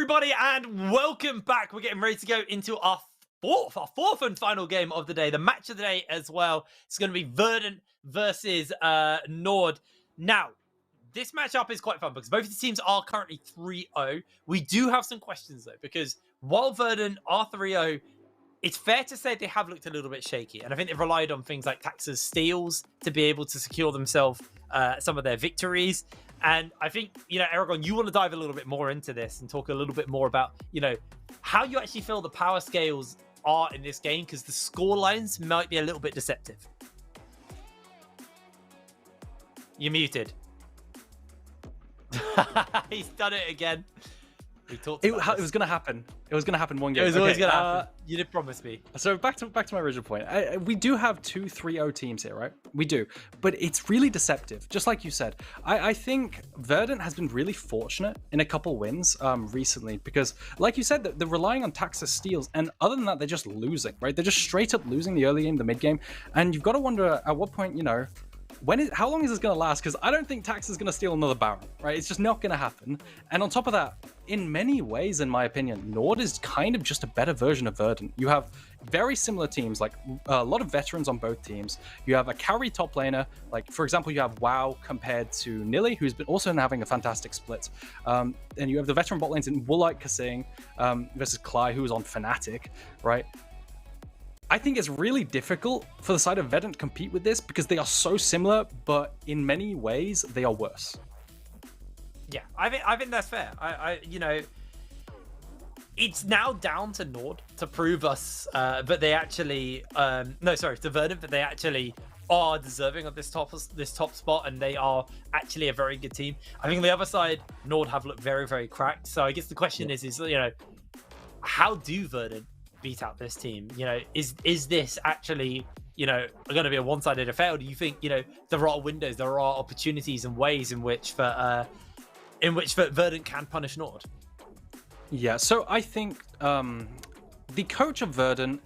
everybody, and welcome back. We're getting ready to go into our fourth and final game of the day, the match of the day as well. It's going to be Verdant versus Nord. Now, this matchup is quite fun because both of the teams are currently 3-0. We do have some questions though, because while Verdant are 3-0, it's fair to say they have looked a little bit shaky, and I think they've relied on things like Tax's steals to be able to secure themselves some of their victories. And I think, Aragon, you want to dive a little bit more into this and talk a little bit more about, how you actually feel the power scales are in this game, because the score lines might be a little bit deceptive. You're muted. He's done it again. It was going to happen. It was going to happen one game. It was always going to happen. You did promise me. So back to my original point. We do have two 3-0 teams here, right? We do. But it's really deceptive. Just like you said. I think Verdant has been really fortunate in a couple wins recently because, like you said, they're relying on Tax's steals. And other than that, they're just losing, right? They're just straight up losing the early game, the mid game. And you've got to wonder at what point, how long is this going to last? Because I don't think Tax is going to steal another Baron, right? It's just not going to happen. And on top of that, in many ways, in my opinion, Nord is kind of just a better version of Verdant. You have very similar teams, like a lot of veterans on both teams. You have a carry top laner, like, for example, you have WoW compared to Nilly, who's been also having a fantastic split. And you have the veteran bot lanes in Woolite Kasing versus Cly, who's on Fnatic, right? I think it's really difficult for the side of Verdant to compete with this because they are so similar, but in many ways they are worse. Yeah, I think that's fair. It's now down to Nord to prove us that they actually, to Verdant, that they actually are deserving of this top spot, and they are actually a very good team. I think on the other side, Nord have looked very, very cracked. So I guess the question is, how do Verdant beat out this team? Is this actually going to be a one-sided affair, or do you think there are windows, there are opportunities and ways in which Verdant can punish Nord? Yeah, so I think the coach of Verdant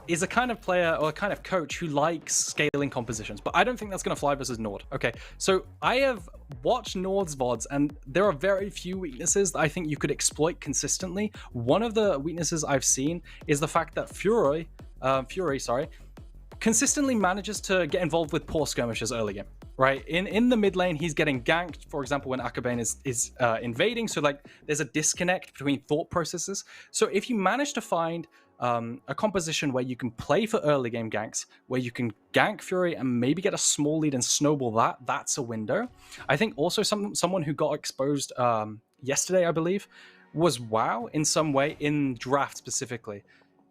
is a kind of player or a kind of coach who likes scaling compositions, but I don't think that's going to fly versus Nord. Okay, so I have watched Nord's VODs, and there are very few weaknesses that I think you could exploit consistently. One of the weaknesses I've seen is the fact that Fury, consistently manages to get involved with poor skirmishes early game. Right, in the mid lane, he's getting ganked, for example, when Akabane is invading. So like, there's a disconnect between thought processes. So if you manage to find a composition where you can play for early game ganks, where you can gank Fury and maybe get a small lead and snowball that's a window. I think also someone who got exposed yesterday, I believe, was WoW in some way, in draft specifically.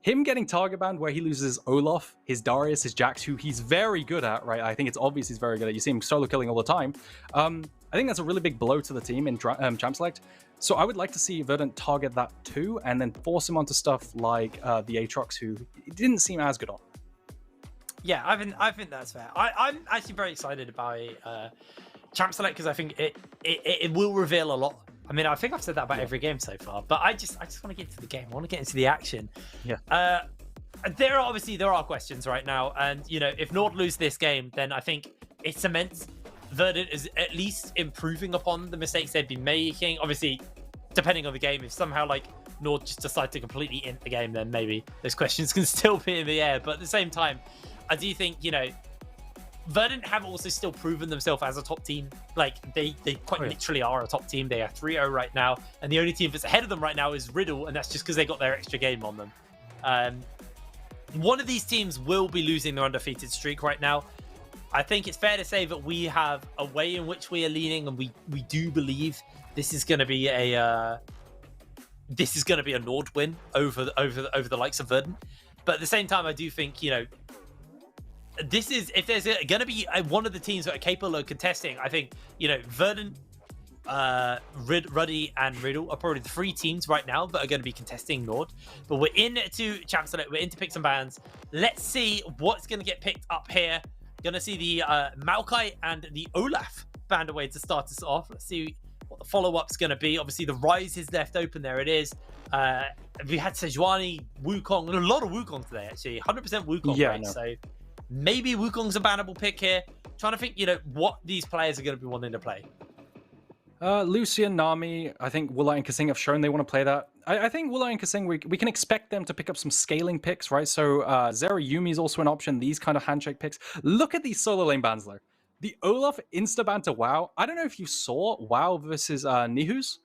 Him getting target banned where he loses Olaf, his Darius, his Jax, who he's very good at, right? I think it's obvious he's very good at. You see him solo killing all the time. I think that's a really big blow to the team in Champ Select. So I would like to see Verdant target that too, and then force him onto stuff like the Aatrox, who didn't seem as good on. Yeah, I think that's fair. I'm actually very excited about Champ Select because I think it will reveal a lot. I mean, I think I've said that about every game so far, but I just want to get into the game. I want to get into the action. Yeah. There are questions right now, and if Nord lose this game, then I think it cements Verdant is at least improving upon the mistakes they've been making. Obviously, depending on the game, if somehow Nord just decide to completely end the game, then maybe those questions can still be in the air. But at the same time, I do think Verdant have also still proven themselves as a top team. Like, they quite literally are a top team. They are 3-0 right now, and the only team that's ahead of them right now is Riddle, and that's just because they got their extra game on them. One of these teams will be losing their undefeated streak right now. I think it's fair to say that we have a way in which we are leaning, and we do believe this is going to be a Nord win over the likes of Verdant. But at the same time, I do think this is, if there's going to be one of the teams that are capable of contesting, I think, Verdant, Ruddy, and Riddle are probably the three teams right now that are going to be contesting Nord. But we're into Champ Select, we're into picks and bans. Let's see what's going to get picked up here. Going to see the Maokai and the Olaf band away to start us off. Let's see what the follow-up's going to be. Obviously, the Rise is left open. There it is. We had Sejuani, Wukong, and a lot of Wukong today, actually. 100% Wukong rate, so maybe Wukong's a bannable pick here. Trying to think, what these players are going to be wanting to play. Lucian, Nami, I think Woola and Kasing have shown they want to play that. I think Woola and Kasing, we can expect them to pick up some scaling picks, right? So Zera Yumi is also an option, these kind of handshake picks. Look at these solo lane bans, though. The Olaf insta-ban to WoW. I don't know if you saw WoW versus Nihus.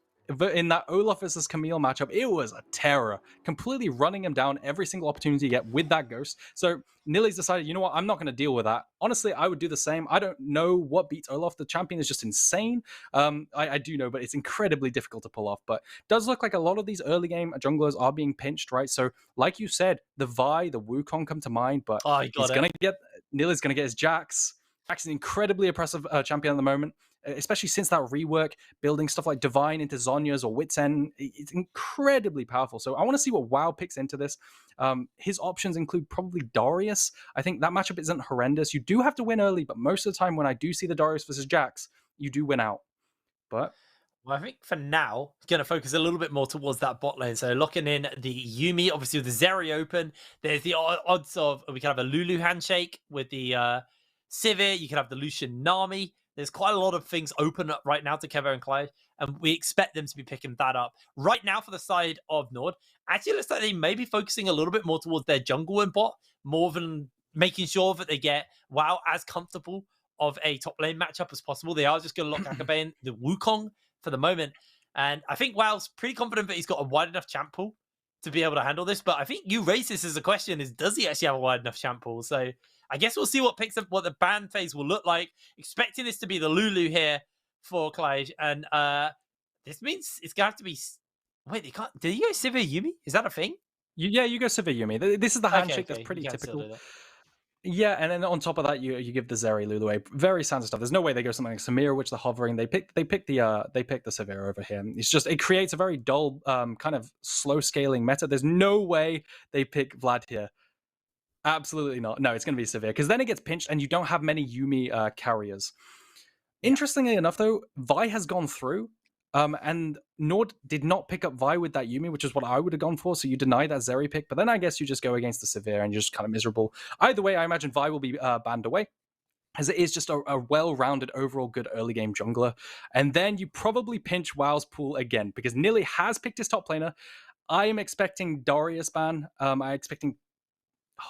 In that Olaf versus Camille matchup, it was a terror. Completely running him down every single opportunity you get with that ghost. So Nilly's decided, you know what, I'm not going to deal with that. Honestly, I would do the same. I don't know what beats Olaf. The champion is just insane. I do know, but it's incredibly difficult to pull off. But it does look like a lot of these early game junglers are being pinched, right? So like you said, the Vi, the Wukong come to mind, but he's going to get, Nilly's going to get his Jax. Jax is an incredibly oppressive champion at the moment, especially since that rework, building stuff like Divine into Zonya's or Wit's End. It's incredibly powerful. So I want to see what WoW picks into this. His options include probably Darius. I think that matchup isn't horrendous. You do have to win early, but most of the time when I do see the Darius versus Jax, you do win out. But well, I think for now, going to focus a little bit more towards that bot lane. So locking in the Yumi, obviously with the Zeri open, there's the odds of we can have a Lulu handshake with the Sivir. You can have the Lucian Nami. There's quite a lot of things open up right now to Kevo and Clyde, and we expect them to be picking that up. Right now, for the side of Nord, actually looks like they may be focusing a little bit more towards their jungle and bot, more than making sure that they get WoW as comfortable of a top lane matchup as possible. They are just going to lock Akabe in the Wukong for the moment, and I think WoW's pretty confident that he's got a wide enough champ pool to be able to handle this. But I think you raise this as a question: is does he actually have a wide enough champ pool? So I guess we'll see what picks up, what the ban phase will look like. Expecting this to be the Lulu here for Clyde. And this means it's going to have to be... Wait, they can't... Did you go Sivir Yumi? Is that a thing? Yeah, you go Sivir Yumi. This is the handshake that's pretty typical. Yeah, and then on top of that, you give the Zeri Lulu very standard stuff. There's no way they go something like Samira, which they're hovering. They pick the Sivir over here. It's just, it creates a very dull, kind of slow scaling meta. There's no way they pick Vlad here. Absolutely not. No, it's going to be Sivir, because then it gets pinched and you don't have many Yumi carriers. Interestingly enough, though, Vi has gone through, and Nord did not pick up Vi with that Yumi, which is what I would have gone for, so you deny that Zeri pick, but then I guess you just go against the Sivir and you're just kind of miserable. Either way, I imagine Vi will be banned away, as it is just a well-rounded, overall good early game jungler. And then you probably pinch WoW's pool again, because Nilly has picked his top laner. I am expecting Darius ban. I'm expecting...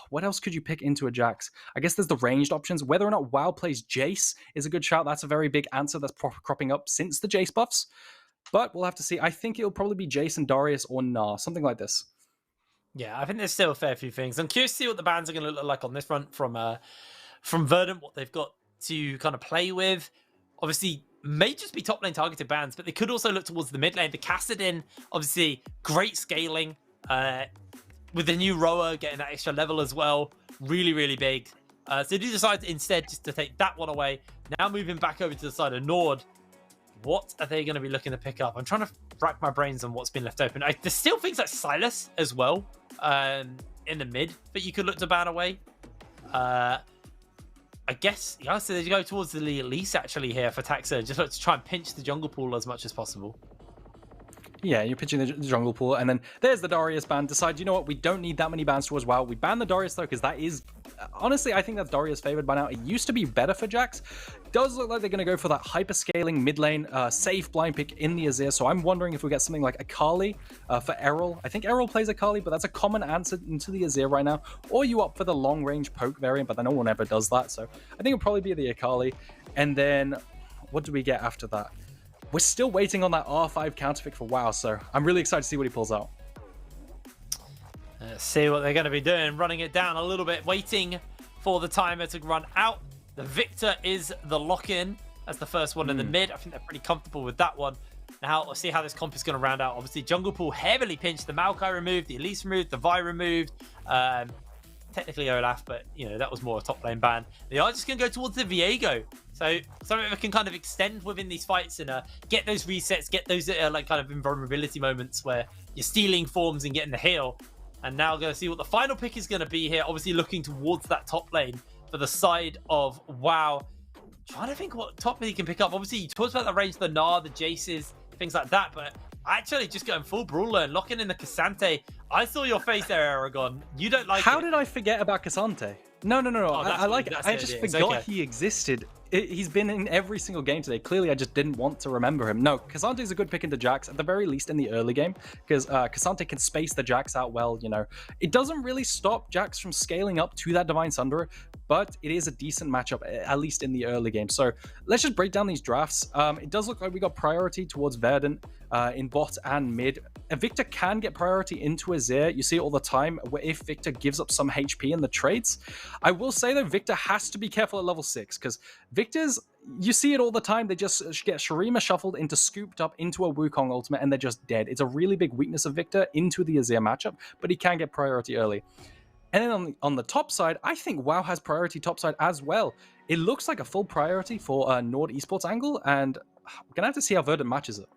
What else could you pick into a Jax? I guess there's the ranged options. Whether or not WoW plays Jace is a good shout. That's a very big answer that's cropping up since the Jace buffs. But we'll have to see. I think it'll probably be Jace and Darius or Nah, something like this. Yeah, I think there's still a fair few things. I'm curious to see what the bans are going to look like on this front from Verdant, what they've got to kind of play with. Obviously, may just be top lane targeted bans, but they could also look towards the mid lane. The Kassadin, obviously, great scaling. With the new rower getting that extra level as well, really, really big. So they do decide instead just to take that one away. Now moving back over to the side of Nord, what are they going to be looking to pick up? I'm trying to rack my brains on what's been left open. There's still things like Silas as well in the mid that you could look to ban away. I guess, yeah, so they go towards the Elise actually here for Taxa. Just look to try and pinch the jungle pool as much as possible. Yeah, you're pitching the jungle pool, and then there's the Darius ban. Decide, you know what, we don't need that many bans towards WoW. We ban the Darius, though, because that is... Honestly, I think that's Darius favored by now. It used to be better for Jax. Does look like they're going to go for that hyper-scaling mid lane, safe blind pick in the Azir, so I'm wondering if we get something like Akali for Errol. I think Errol plays Akali, but that's a common answer into the Azir right now. Or you opt for the long-range poke variant, but then no one ever does that, so I think it'll probably be the Akali. And then, what do we get after that? We're still waiting on that R5 counterpick for WoW, so I'm really excited to see what he pulls out. Let's see what they're going to be doing. Running it down a little bit, waiting for the timer to run out. The victor is the lock-in as the first one in the mid. I think they're pretty comfortable with that one. Now, let's see how this comp is going to round out. Obviously, Jungle Pool heavily pinched. The Maokai removed, the Elise removed, the Vi removed. Technically Olaf, but, you know, that was more a top lane ban. They are just going to go towards the Viego. So something that can kind of extend within these fights and get those resets, get those like kind of invulnerability moments where you're stealing forms and getting the heal. And now going to see what the final pick is going to be here. Obviously looking towards that top lane for the side of WoW. Trying to think what top lane he can pick up. Obviously, you talked about the range, the Gnar, the Jaces, things like that. But actually just going full brawler and locking in the Cassante I saw your face there, Aragon. You don't like How it. did I forget about Cassante? No. Oh, I like it. that's I it, just it's forgot okay. he existed. He's been in every single game today. Clearly, I just didn't want to remember him. No, Cassante is a good pick into Jax, at the very least in the early game, because Cassante can space the Jax out well, you know. It doesn't really stop Jax from scaling up to that Divine Sunderer, but it is a decent matchup, at least in the early game. So let's just break down these drafts. It does look like we got priority towards Verdant in bot and mid. Victor can get priority into Azir. You see it all the time, where if Victor gives up some HP in the trades. I will say, though, Victor has to be careful at level 6, because Victor's, you see it all the time, they just get Shurima shuffled into scooped up into a Wukong ultimate, and they're just dead. It's a really big weakness of Victor into the Azir matchup, but he can get priority early. And then on the top side, I think WoW has priority top side as well. It looks like a full priority for Nord Esports angle, and we're going to have to see how Verdant matches it.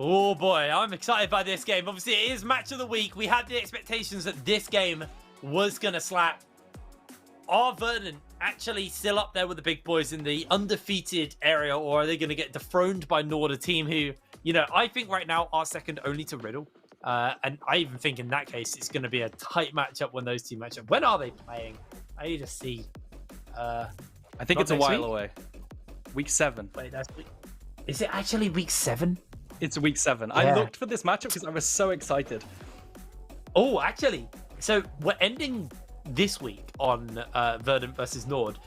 Oh boy, I'm excited by this game. Obviously, it is match of the week. We had the expectations that this game was going to slap. Are Verdant actually still up there with the big boys in the undefeated area, or are they going to get dethroned by Nord, a team who, you know, I think right now are second only to Riddle. And I even think in that case, it's going to be a tight matchup when those two match up. When are they playing? I need to see. I think it's a while away. Week 7. Wait, that's week. Is it actually week 7? It's week 7. Yeah. I looked for this matchup because I was so excited. Oh, actually, so we're ending this week on Verdant versus Nord.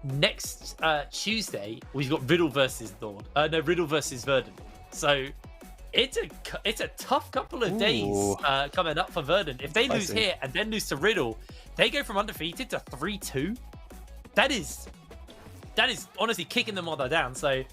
Next Tuesday, we've got Riddle versus Nord. No, Riddle versus Verdant. So it's a tough couple of days coming up for Verdant. If they lose here and then lose to Riddle, they go from undefeated to 3-2. That is honestly kicking them while they're down. So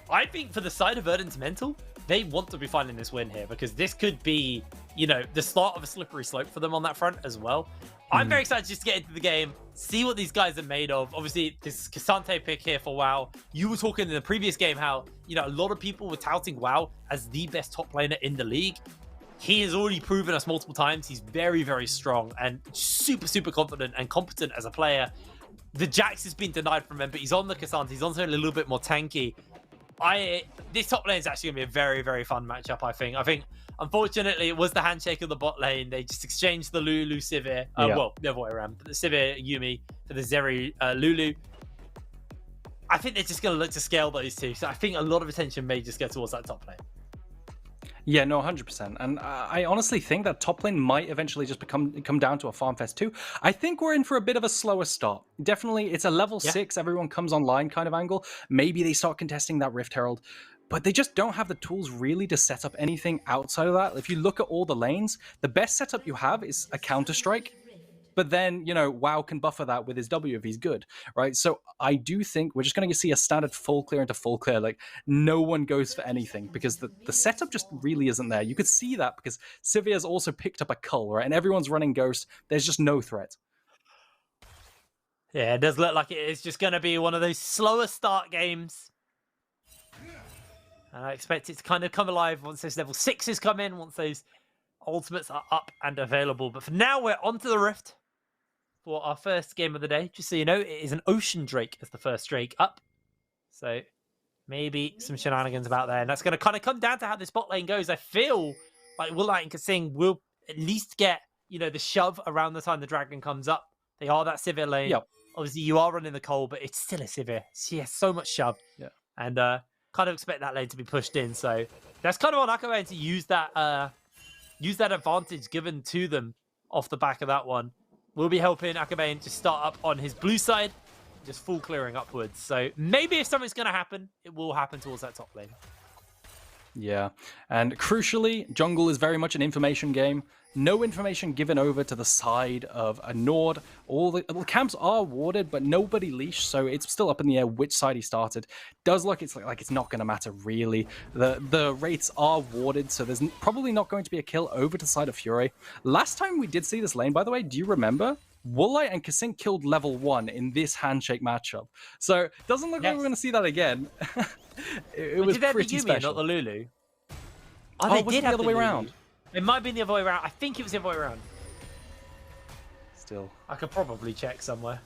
I think for the side of Verdant's mental, they want to be finding this win here, because this could be, you know, the start of a slippery slope for them on that front as well. I'm very excited just to get into the game, see what these guys are made of. Obviously, this Cassante pick here for WoW. You were talking in the previous game how, you know, a lot of people were touting WoW as the best top laner in the league. He has already proven us multiple times. He's very, very strong and super, super confident and competent as a player. The Jax has been denied from him, but he's on the Cassante. He's on something a little bit more tanky. This top lane is actually going to be a very, very fun matchup, I think. Unfortunately, it was the handshake of the bot lane. They just exchanged the Lulu Sivir. Well, the other way around. But the Sivir Yumi for the Zeri Lulu. I think they're just going to look to scale those two. So I think a lot of attention may just go towards that top lane. Yeah, no, 100%. And I honestly think that top lane might eventually just come down to a farm fest too. I think we're in for a bit of a slower start. Definitely, it's a level 6, everyone comes online kind of angle. Maybe they start contesting that Rift Herald, but they just don't have the tools really to set up anything outside of that. If you look at all the lanes, the best setup you have is a Counter-Strike. But then, you know, WoW can buffer that with his W if he's good, right? So I do think we're just going to see a standard full clear into full clear. Like, no one goes for anything because the setup just really isn't there. You could see that because Sivir's also picked up a cull, right? And everyone's running Ghost. There's just no threat. Yeah, it does look like it is just going to be one of those slower start games. And I expect it to kind of come alive once those level 6s come in, once those ultimates are up and available. But for now, we're onto the Rift for our first game of the day. Just so you know, it is an Ocean Drake as the first Drake up. So maybe some shenanigans about there. And that's going to kind of come down to how this bot lane goes. I feel like Woolite and Kasing will at least get, you know, the shove around the time the dragon comes up. They are that Sivir lane. Yep. Obviously, you are running the Cole, but it's still a Sivir. She has so much shove. Yeah. And kind of expect that lane to be pushed in. So that's kind of on Akaban to use that advantage given to them off the back of that one. We'll be helping Akaban to start up on his blue side, just full clearing upwards. So maybe if something's going to happen, it will happen towards that top lane. Yeah, and crucially, jungle is very much an information game. No information given over to the side of a Nord. All the camps are warded, but nobody leashed, so it's still up in the air which side he started. Does look like it's not going to matter really. The rates are warded, so there's probably not going to be a kill over to the side of Fury. Last time we did see this lane, by the way, do you remember? Woolite and Kasink killed level 1 in this handshake matchup. So it doesn't look like we're going to see that again. it was pretty Yumi, special. not the Lulu. Oh, they was did it the have other way Lulu. around? It might be the other way around. I think it was the other way around. Still. I could probably check somewhere.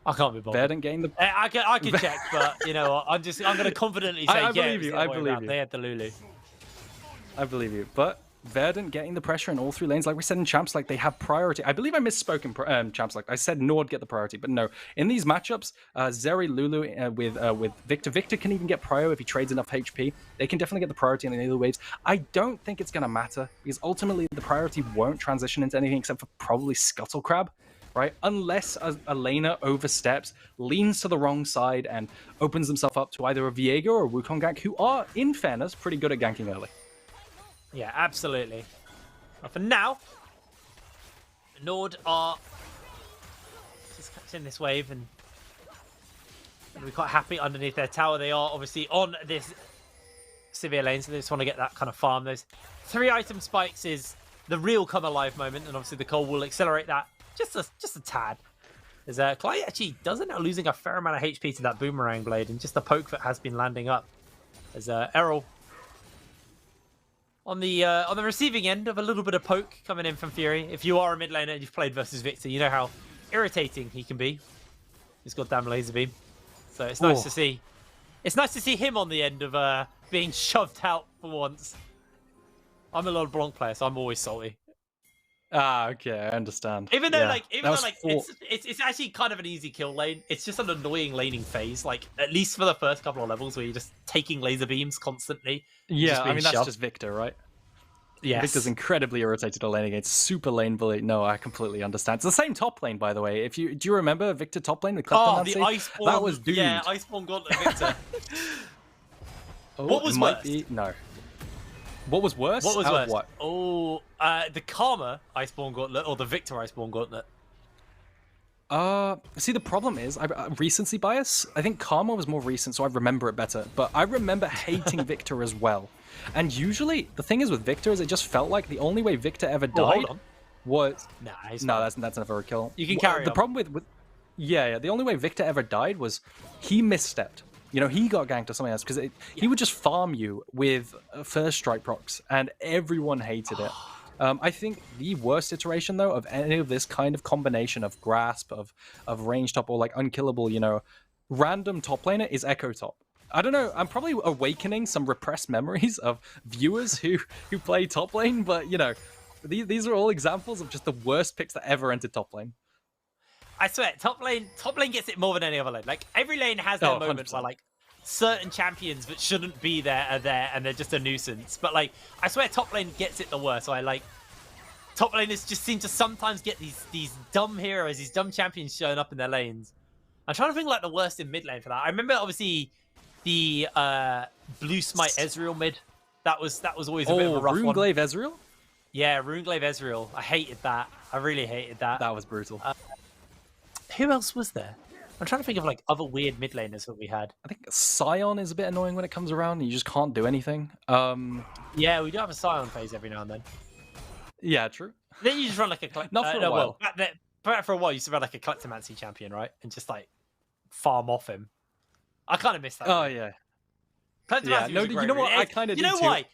I can't be bothered. Verdant gained the... I can check, but you know what? I'm going to confidently say, I believe you. I believe you. They had the Lulu. I believe you. But Verdant getting the pressure in all 3 lanes. Like we said in Champs, like they have priority. I believe I misspoke in Champs. Like I said, Nord get the priority, but no. In these matchups, Zeri, Lulu with Victor. Victor can even get prio if he trades enough HP. They can definitely get the priority on the other waves. I don't think it's going to matter because ultimately the priority won't transition into anything except for probably Scuttle Crab. Right? Unless a laner oversteps, leans to the wrong side, and opens himself up to either a Viego or a Wukong gank, who are, in fairness, pretty good at ganking early. Yeah, absolutely. But for now, Nord are just catching this wave and we're quite happy underneath their tower. They are obviously on this severe lane, so they just want to get that kind of farm. Those 3 item spikes is the real come alive moment, and obviously the Cole will accelerate that just a tad. As Clyde actually does end up losing a fair amount of HP to that boomerang blade, and just the poke that has been landing up. As Errol on the receiving end of a little bit of poke coming in from Fury. If you are a mid laner and you've played versus Victor, you know how irritating he can be. His goddamn laser beam. So it's nice to see. It's nice to see him on the end of being shoved out for once. I'm a Lord Blanc player, so I'm always salty. Ah, okay, I understand. Even though, it's actually kind of an easy kill lane. It's just an annoying laning phase. Like at least for the first couple of levels, where you're just taking laser beams constantly. Yeah, I mean that's just Victor, right? Yes. Victor's incredibly irritated at lane against super lane bully. No, I completely understand. It's the same top lane, by the way. Do you remember Victor top lane with Kleptomancy? The Iceborne. That was doomed. Yeah, Iceborne Gauntlet Victor. What was worse? No. What was worse? What was worse? What? Oh, the Karma Iceborne Gauntlet or the Victor Iceborne Gauntlet? See, the problem is, recency bias. I think Karma was more recent, so I remember it better. But I remember hating Victor as well. And usually, the thing is with Victor is it just felt like the only way Victor ever died was... No, that's never a kill. You can carry the problem with the only way Victor ever died was he misstepped. You know, he got ganked or something else because he would just farm you with first strike procs, and everyone hated it. I think the worst iteration, though, of any of this kind of combination of grasp, of range top, or like unkillable, you know, random top laner is Echo Top. I don't know, I'm probably awakening some repressed memories of viewers who play top lane, but, you know, these are all examples of just the worst picks that ever entered top lane. I swear, top lane gets it more than any other lane. Like, every lane has their moment 100%. where, like, certain champions that shouldn't be there are there, and they're just a nuisance. But, like, I swear top lane gets it the worst. So top laners just seem to sometimes get these dumb heroes, these dumb champions showing up in their lanes. I'm trying to think, like, the worst in mid lane for that. I remember, obviously, the Blue Smite Ezreal mid. That was always a bit of a rough one. Runeglaive Ezreal? Yeah, Runeglaive Ezreal. I hated that. I really hated that. That was brutal. Who else was there? I'm trying to think of like other weird mid laners that we had. I think Scion is a bit annoying when it comes around. And you just can't do anything. Yeah, we do have a Scion phase every now and then. Yeah, true. Then you just run like a not for a while. Well, for a while, you used to run like a Kleptomancy champion, right? And just like farm off him. I kind of miss that. Oh yeah. Kleptomancy was a great you know what? read. I kind of do. You know too. why?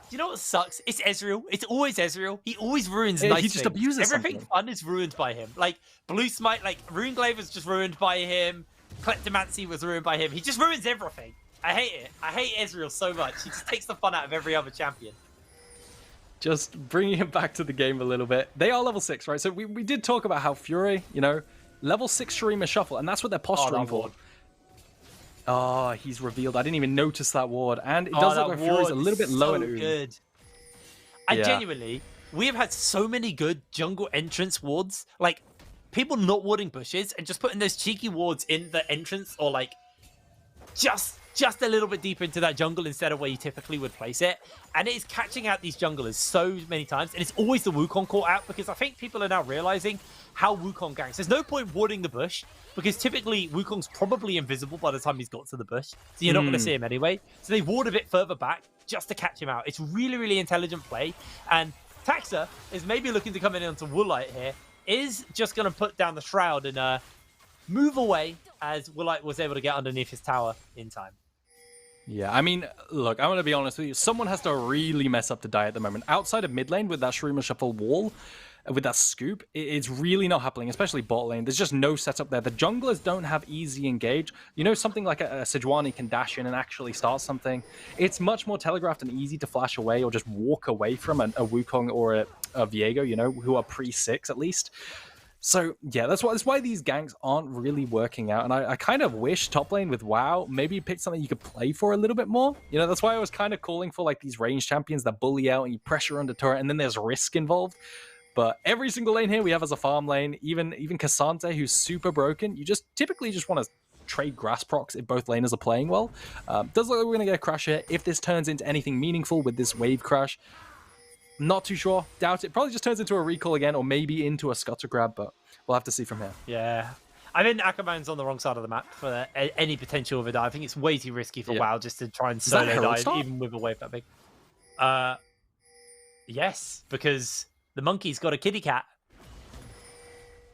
You know what sucks? It's Ezreal. It's always Ezreal. He always ruins nice He just things. abuses Everything something. fun is ruined by him. Like Blue Smite, like Runeglaive was just ruined by him. Kleptomancy was ruined by him. He just ruins everything. I hate it. I hate Ezreal so much. He just takes the fun out of every other champion. Just bringing him back to the game a little bit. They are level 6, right? So we did talk about how Fury, you know, level 6 Shurima Shuffle, and that's what they're posturing for. Oh, he's revealed. I didn't even notice that ward. And it does look like Fury's a little bit low in Oom. Good. I genuinely, we have had so many good jungle entrance wards. Like, people not warding bushes and just putting those cheeky wards in the entrance, or like, just a little bit deeper into that jungle instead of where you typically would place it. And it is catching out these junglers so many times. And it's always the Wukong caught out, because I think people are now realizing how Wukong ganks. There's no point warding the bush, because typically Wukong's probably invisible by the time he's got to the bush. So you're not going to see him anyway. So they ward a bit further back just to catch him out. It's really, really intelligent play. And Taxa is maybe looking to come in onto Woolite here. Is just going to put down the Shroud and move away, as Woolite was able to get underneath his tower in time. Yeah, I mean, look, I'm going to be honest with you. Someone has to really mess up to die at the moment. Outside of mid lane with that Shurima Shuffle wall, with that scoop, it's really not happening, especially bot lane. There's just no setup there. The junglers don't have easy engage. You know, something like a Sejuani can dash in and actually start something. It's much more telegraphed and easy to flash away or just walk away from a Wukong or a Viego, you know, who are pre-6 at least. So yeah, that's why these ganks aren't really working out. And I kind of wish top lane with WoW maybe pick something you could play for a little bit more. You know, that's why I was kind of calling for like these range champions that bully out and you pressure under turret and then there's risk involved. But every single lane here we have as a farm lane, even Cassante, who's super broken, you just typically just want to trade grass procs if both laners are playing well. Does look like we're going to get a crash here. If this turns into anything meaningful with this wave crash, not too sure. Doubt it. Probably just turns into a recall again or maybe into a scutter grab, but we'll have to see from here. Yeah. I think Ackerman's on the wrong side of the map for any potential of a dive. I think it's way too risky for WoW just to try and solo dive, even with a wave that big. Yes, because the monkey's got a kitty cat.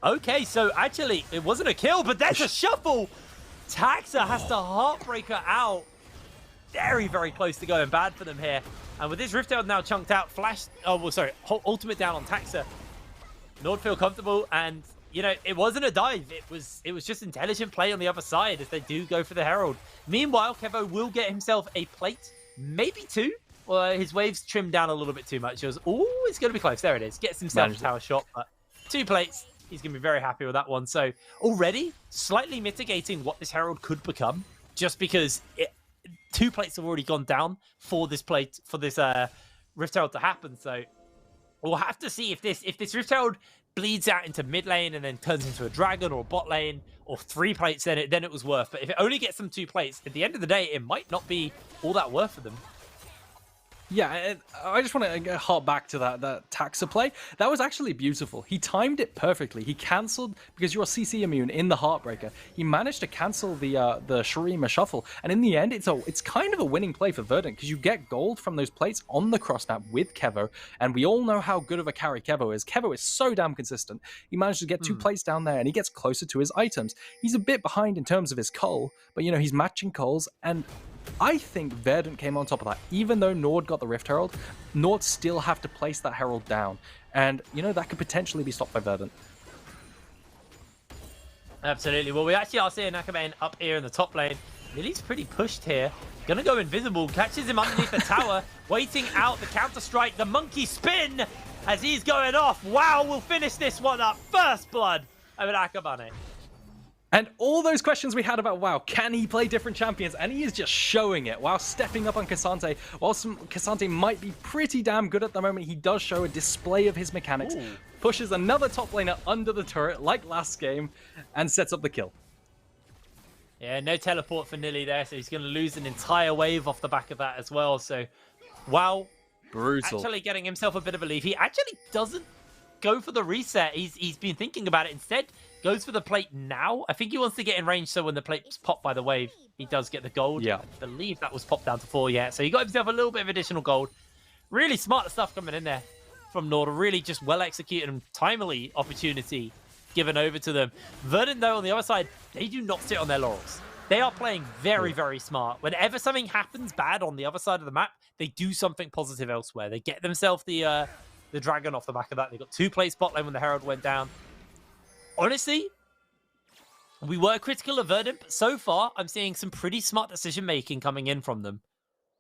Okay, so actually, it wasn't a kill, but there's a shuffle. Taxa has to Heartbreaker out. Very, very close to going bad for them here. And with this Rift Herald now chunked out, ultimate down on Taxa. Nord feel comfortable, and you know, it wasn't a dive. It was just intelligent play on the other side as they do go for the Herald. Meanwhile, Kevo will get himself a plate, maybe two. Well, his waves trimmed down a little bit too much. He was, oh, it's going to be close. There it is. Gets himself a tower shot, but 2 plates. He's going to be very happy with that one. So already slightly mitigating what this Herald could become, just because 2 plates have already gone down for this plate, for this Rift Herald to happen. So we'll have to see if this Rift Herald bleeds out into mid lane and then turns into a dragon or a bot lane or 3 plates, then it was worth. But if it only gets them 2 plates, at the end of the day, it might not be all that worth for them. Yeah, I just want to hop back to that Taxa play. That was actually beautiful. He timed it perfectly. He cancelled, because you're CC immune in the Heartbreaker, he managed to cancel the Shurima shuffle. And in the end, it's kind of a winning play for Verdant, because you get gold from those plates on the crossnap with Kevo. And we all know how good of a carry Kevo is. Kevo is so damn consistent. He managed to get 2 plates down there, and he gets closer to his items. He's a bit behind in terms of his cull, but, you know, he's matching culls, and I think Verdant came on top of that. Even though Nord got the Rift Herald, Nord still have to place that Herald down. And, you know, that could potentially be stopped by Verdant. Absolutely. Well, we actually are seeing Akaman up here in the top lane. Lily's pretty pushed here. Gonna go invisible. Catches him underneath the tower. Waiting out the counter-strike. The monkey spin as he's going off. WoW will finish this one up. First blood of an Akabane. And all those questions we had about WoW, can he play different champions? And he is just showing it while stepping up on Cassante. While Cassante might be pretty damn good at the moment, he does show a display of his mechanics. Ooh. Pushes another top laner under the turret, like last game, and sets up the kill. Yeah, no teleport for Nilly there, so he's going to lose an entire wave off the back of that as well. So, WoW, brutal. Actually getting himself a bit of a lead. He actually doesn't go for the reset. He's been thinking about it. Instead, goes for the plate now. I think he wants to get in range so when the plate's popped by the wave, he does get the gold. Yeah. I believe that was popped down to 4 yet. So he got himself a little bit of additional gold. Really smart stuff coming in there from Nord. Really just well executed and timely opportunity given over to them. Verdant, though, on the other side, they do not sit on their laurels. They are playing very, very smart. Whenever something happens bad on the other side of the map, they do something positive elsewhere. They get themselves the dragon off the back of that. They got 2 plates bot lane when the Herald went down. Honestly, we were critical of Verdant, but so far, I'm seeing some pretty smart decision-making coming in from them.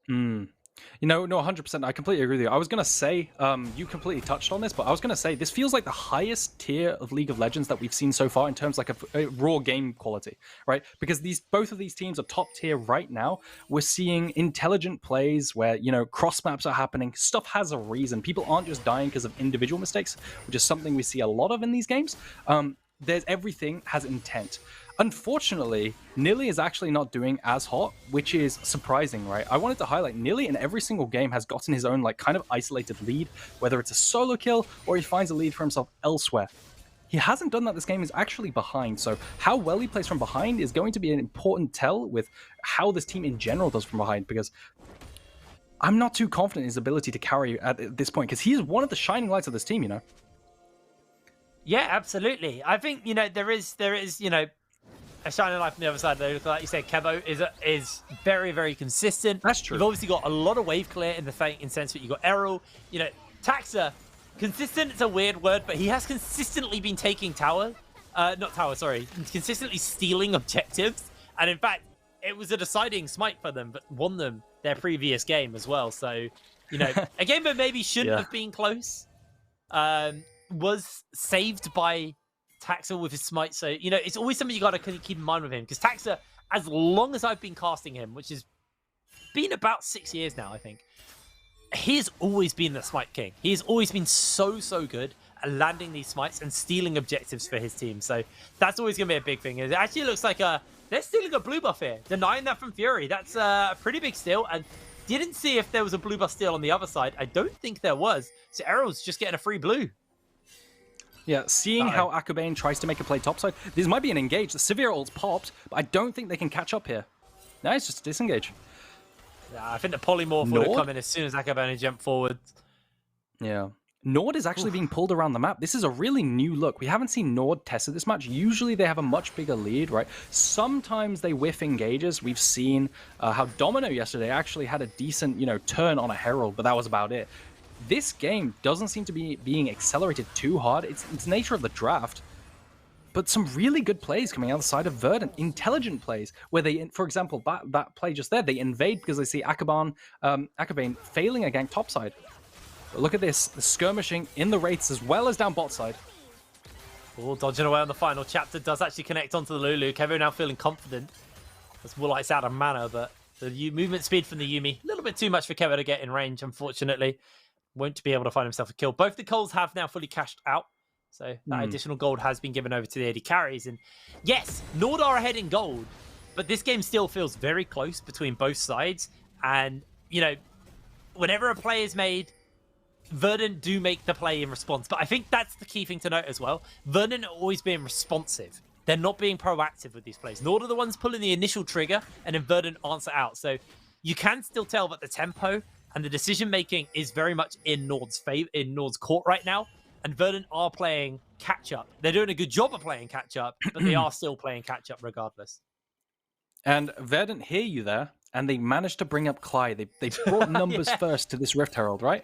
You know, no, 100%. I completely agree with you. I was going to say, you completely touched on this, but I was going to say, this feels like the highest tier of League of Legends that we've seen so far in terms of like a raw game quality, right? Because both of these teams are top tier right now. We're seeing intelligent plays where, you know, cross maps are happening. Stuff has a reason. People aren't just dying because of individual mistakes, which is something we see a lot of in these games. Everything has intent. Unfortunately, Nilly is actually not doing as hot, which is surprising, right? I wanted to highlight Nilly in every single game has gotten his own like kind of isolated lead, whether it's a solo kill or he finds a lead for himself elsewhere. He hasn't done that this game. He's actually behind. So how well he plays from behind is going to be an important tell with how this team in general does from behind, because I'm not too confident in his ability to carry at this point, because he's one of the shining lights of this team, you know? Yeah, absolutely. I think, you know, there is, you know, a shining light from the other side. Though, like you said, Kevo is very, very consistent. That's true. You've obviously got a lot of wave clear in the sense that you've got Errol. You know, Taxa consistent, it's a weird word, but he has consistently been taking tower. Not tower, sorry. Consistently stealing objectives. And in fact, it was a deciding smite for them, but won them their previous game as well. So, you know, a game that maybe shouldn't have been close was saved by Taxa with his smite. So, you know, it's always something you got to keep in mind with him. Because Taxa, as long as I've been casting him, which has been about 6 years now, I think, he's always been the smite king. He's always been so good at landing these smites and stealing objectives for his team. So that's always going to be a big thing. It actually looks like they're stealing a blue buff here. Denying that from Fury. That's a pretty big steal. And didn't see if there was a blue buff steal on the other side. I don't think there was. So Errol's just getting a free blue. Yeah, seeing how Akabane tries to make a play topside. This might be an engage. The Severe ult's popped, but I don't think they can catch up here. No, it's just a disengage. Yeah, I think the polymorph would have come in as soon as Akabane jumped forward. Yeah. Nord is actually being pulled around the map. This is a really new look. We haven't seen Nord tested this much. Usually they have a much bigger lead, right? Sometimes they whiff engages. We've seen how Domino yesterday actually had a decent, you know, turn on a Herald, but that was about it. This game doesn't seem to be being accelerated too hard. It's nature of the draft. But some really good plays coming out the side of Verdant. Intelligent plays where they, for example, that play just there, they invade because they see Akabane failing a gank topside. But look at this, the skirmishing in the Wraiths as well as down bot side. Oh, dodging away on the final chapter does actually connect onto the Lulu. Kevo now feeling confident. As Woolite's out of mana, but the movement speed from the Yuumi, a little bit too much for Kevo to get in range, unfortunately. Won't be able to find himself a kill. Both the Coles have now fully cashed out. So that additional gold has been given over to the AD carries. And yes, Nord are ahead in gold, but this game still feels very close between both sides. And, you know, whenever a play is made, Verdant do make the play in response. But I think that's the key thing to note as well. Verdant are always being responsive. They're not being proactive with these plays. Nord are the ones pulling the initial trigger, and then Verdant answer out. So you can still tell that the tempo and the decision-making is very much in Nord's favor, in Nord's court right now. And Verdant are playing catch-up. They're doing a good job of playing catch-up, but they are still playing catch-up regardless. And Verdant hear you there, and they managed to bring up Clyde. They brought numbers first to this Rift Herald, right?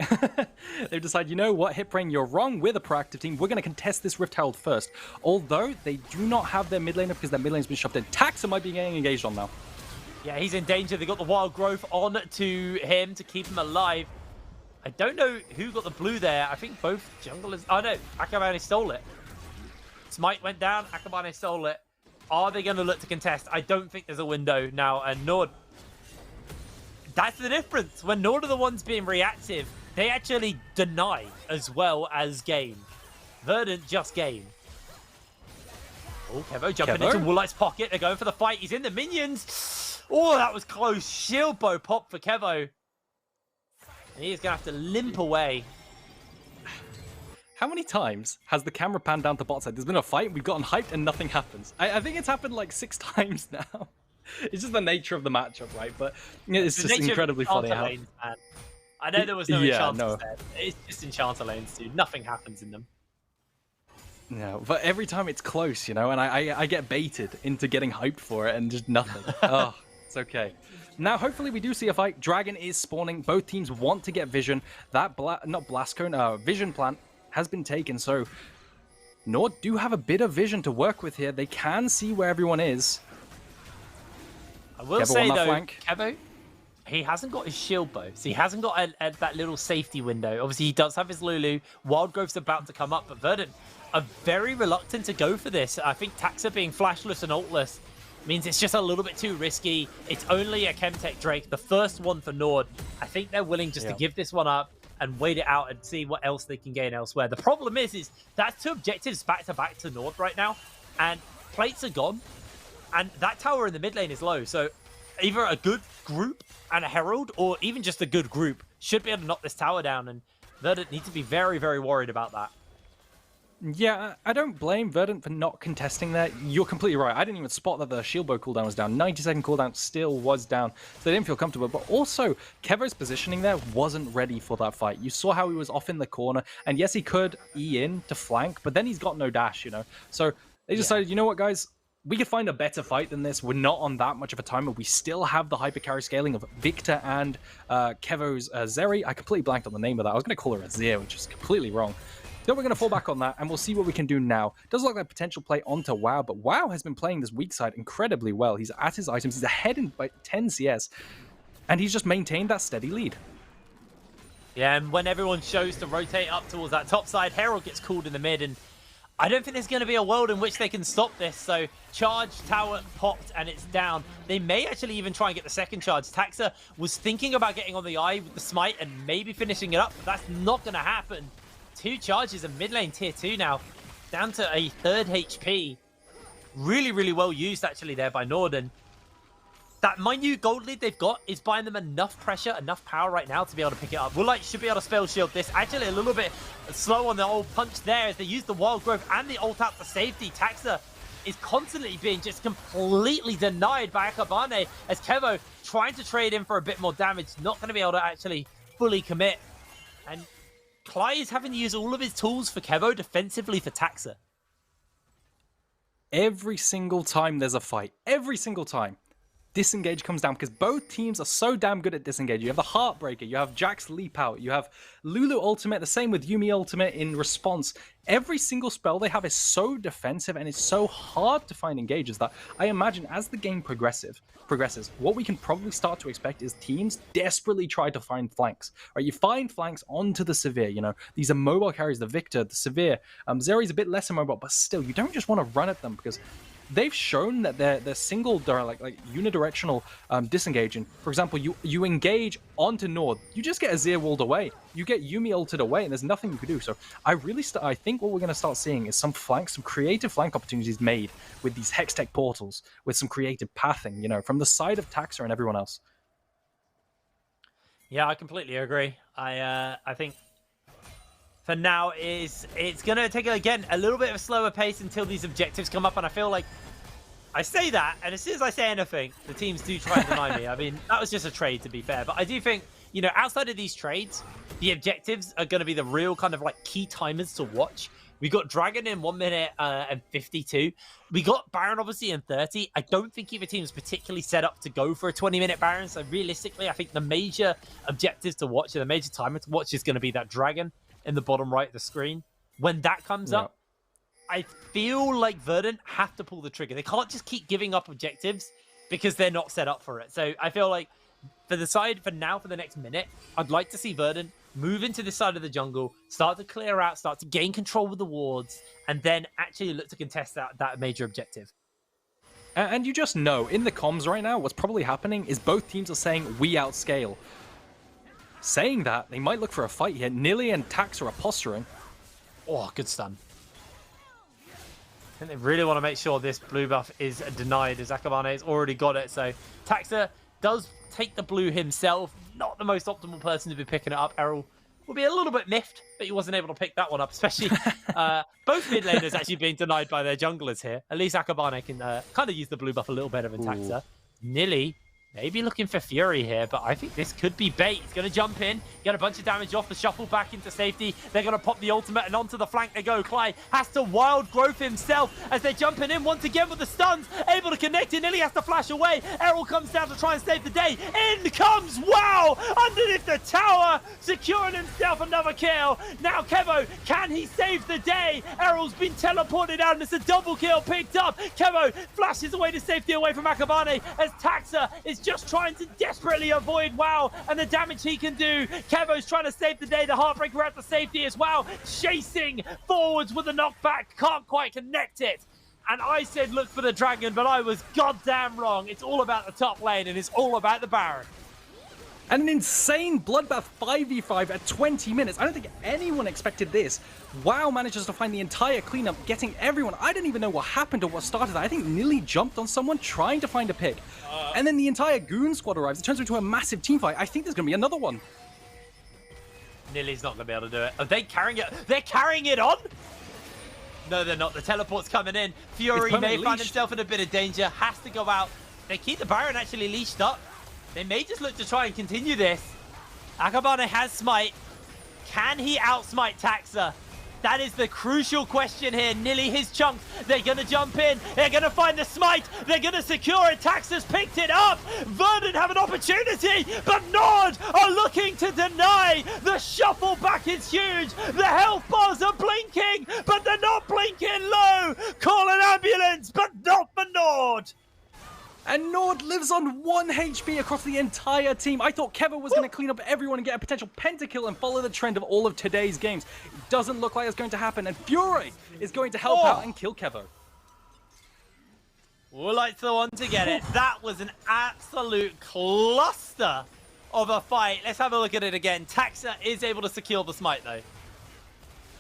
They've decided, you know what, Hitbrain, you're wrong. We're the proactive team. We're going to contest this Rift Herald first. Although they do not have their mid laner because their mid lane's been shoved in. Taxa might be getting engaged on now. Yeah, he's in danger. They got the wild growth on to him to keep him alive. I don't know who got the blue there. I think both junglers... Oh, no. Akabane stole it. Smite went down. Akabane stole it. Are they going to look to contest? I don't think there's a window now. And Nord... That's the difference. When Nord are the ones being reactive, they actually deny as well as game. Verdant just game. Oh, Kevo jumping into Woolite's pocket. They're going for the fight. He's in the minions. Oh, that was close. Shield bow pop for Kevo. And he is going to have to limp away. How many times has the camera panned down to bot side? There's been a fight, we've gotten hyped, and nothing happens. I think it's happened like 6 times now. It's just the nature of the matchup, right? But it's just incredibly funny how... Lanes, man. I know there was no enchanters there. It's just enchanter lanes, dude. Nothing happens in them. No, but every time it's close, you know, and I get baited into getting hyped for it, and just nothing. Oh, it's okay. Now, hopefully we do see a fight. Dragon is spawning. Both teams want to get vision. That, not blast cone, vision plant has been taken. So, Nord do have a bit of vision to work with here. They can see where everyone is. I will say, though, Kevo, he hasn't got his shield bow. So he hasn't got that little safety window. Obviously, he does have his Lulu. Wild Growth's about to come up, but Verdant are very reluctant to go for this. I think Taxa being flashless and ultless means it's just a little bit too risky. It's only a Chemtech Drake, the first one for Nord. I think they're willing just to give this one up and wait it out and see what else they can gain elsewhere. The problem is that's 2 objectives back-to-back to Nord right now, and plates are gone, and that tower in the mid lane is low. So either a good group and a Herald, or even just a good group, should be able to knock this tower down, and Verdant need to be very, very worried about that. Yeah, I don't blame Verdant for not contesting there. You're completely right. I didn't even spot that the shield bow cooldown was down. 90-second cooldown still was down, so they didn't feel comfortable. But also, Kevo's positioning there wasn't ready for that fight. You saw how he was off in the corner, and yes, he could E in to flank, but then he's got no dash, you know. So they decided, you know what, guys? we could find a better fight than this. We're not on that much of a timer. We still have the hypercarry scaling of Victor and Kevo's Zeri. I completely blanked on the name of that. I was going to call her Azir, which is completely wrong. So we're going to fall back on that, and we'll see what we can do now. Does look like potential play onto WoW, but WoW has been playing this weak side incredibly well. He's at his items. He's ahead in by 10 CS, and he's just maintained that steady lead. Yeah, and when everyone shows to rotate up towards that top side, Herald gets called in the mid, and I don't think there's going to be a world in which they can stop this. So charge tower popped and it's down. They may actually even try and get the second charge. Taxa was thinking about getting on the eye with the smite and maybe finishing it up, but that's not going to happen. 2 charges of mid lane tier 2 now, down to a 3rd HP. Really, really well used actually there by Norden. That minute gold lead they've got is buying them enough pressure, enough power right now to be able to pick it up. Woolite should be able to spell shield this. Actually, a little bit slow on the old punch there as they use the wild growth and the ult out for safety. Taxa is constantly being just completely denied by Akabane as Kevo trying to trade in for a bit more damage. Not going to be able to actually fully commit. And Cly is having to use all of his tools for Kevo defensively for Taxa. Every single time there's a fight, every single time, disengage comes down because both teams are so damn good at disengage. You have the Heartbreaker, you have Jax Leap Out, you have Lulu Ultimate, the same with Yuumi Ultimate in response. Every single spell they have is so defensive and it's so hard to find engages that I imagine as the game progresses, what we can probably start to expect is teams desperately try to find flanks. Right, you find flanks onto the Severe, you know, these are mobile carries, the Victor, the Severe. Zeri's a bit less immobile, but still, you don't just want to run at them because they've shown that they're single, like unidirectional disengaging. For example, you engage onto Nord, you just get Azir walled away, you get Yuumi ulted away, and there's nothing you can do. So I think what we're going to start seeing is some creative flank opportunities made with these Hextech portals, with some creative pathing, you know, from the side of Taxa and everyone else. Yeah, I completely agree. I think for now it's going to take, again, a little bit of a slower pace until these objectives come up. And I feel like I say that, and as soon as I say anything, the teams do try and deny me. I mean, that was just a trade, to be fair. But I do think, you know, outside of these trades, the objectives are going to be the real kind of like key timers to watch. We got Dragon in 1 minute and 52. We got Baron, obviously, in 30. I don't think either team's particularly set up to go for a 20-minute Baron. So realistically, I think the major objectives to watch, or the major timer to watch, is going to be that Dragon in the bottom right of the screen. When that comes up, I feel like Verdant have to pull the trigger. They can't just keep giving up objectives because they're not set up for it. So I feel like for the next minute, I'd like to see Verdant move into this side of the jungle, start to clear out, start to gain control of the wards, and then actually look to contest that major objective. And you just know, in the comms right now, what's probably happening is both teams are saying, we outscale. Saying that, they might look for a fight here. Nilly and Taxa are posturing. Oh, good stun. I think they really want to make sure this blue buff is denied, as Akabane has already got it. So Taxa does take the blue himself. Not the most optimal person to be picking it up. Errol will be a little bit miffed that he wasn't able to pick that one up, especially both mid laners actually being denied by their junglers here. At least Akabane can kind of use the blue buff a little better than Taxa. Nilly maybe looking for Fury here, but I think this could be bait. He's going to jump in, get a bunch of damage off, the shuffle back into safety. They're going to pop the ultimate, and onto the flank they go. Cly has to wild growth himself as they're jumping in once again with the stuns. Able to connect it. Nilly has to flash away. Errol comes down to try and save the day. In comes WoW underneath the tower, securing himself another kill. Now Kevo, can he save the day? Errol's been teleported out, and it's a double kill picked up. Kevo flashes away to safety away from Akabane as Taxa is just trying to desperately avoid WoW and the damage he can do. Kevo's trying to save the day. The Heartbreaker at the safety as well. Chasing forwards with a knockback. Can't quite connect it. And I said look for the Dragon, but I was goddamn wrong. It's all about the top lane, and it's all about the Baron. And an insane bloodbath 5v5 at 20 minutes. I don't think anyone expected this. WoW manages to find the entire cleanup, getting everyone. I don't even know what happened or what started that. I think Nilly jumped on someone trying to find a pick. And then the entire Goon squad arrives. It turns into a massive team fight. I think there's going to be another one. Nilly's not going to be able to do it. Are they carrying it? They're carrying it on? No, they're not. The teleport's coming in. Fury may find himself in a bit of danger. Has to go out. They keep the Baron actually leashed up. They may just look to try and continue this. Akabane has smite. Can he outsmite Taxa? That is the crucial question here. Nilly, his chunks, they're going to jump in. They're going to find the smite. They're going to secure it. Tax has picked it up. Verdant have an opportunity, but Nord are looking to deny. The shuffle back is huge. The health bars are blinking, but they're not blinking low. Call an ambulance, but not for Nord. And Nord lives on 1 HP across the entire team. I thought Keva was going to clean up everyone and get a potential pentakill and follow the trend of all of today's games. It doesn't look like it's going to happen, and Fury is going to help out and kill Keva. Woolite's the one to get it. That was an absolute cluster of a fight. Let's have a look at it again. Taxa is able to secure the smite, though.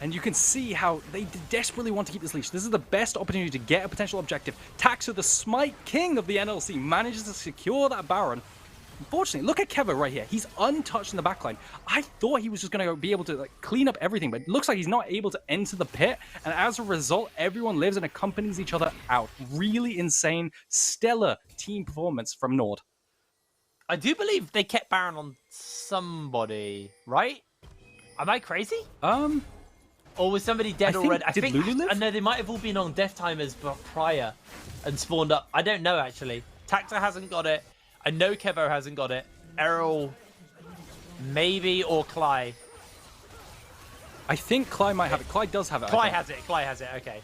And you can see how they desperately want to keep this leash. This is the best opportunity to get a potential objective. Taxa, the smite king of the NLC, manages to secure that Baron. Unfortunately, look at Keva right here. He's untouched in the backline. I thought he was just going to be able to clean up everything, but it looks like he's not able to enter the pit. And as a result, everyone lives and accompanies each other out. Really insane, stellar team performance from Nord. I do believe they kept Baron on somebody, right? Am I crazy? Or was somebody dead already? I think Lulu live? I know they might have all been on death timers prior and spawned up. I don't know, actually. Taxa hasn't got it. I know Kevo hasn't got it. Errol, maybe, or Cly. I think Cly might have it. Cly does have it. Cly has it. Cly has it. Okay.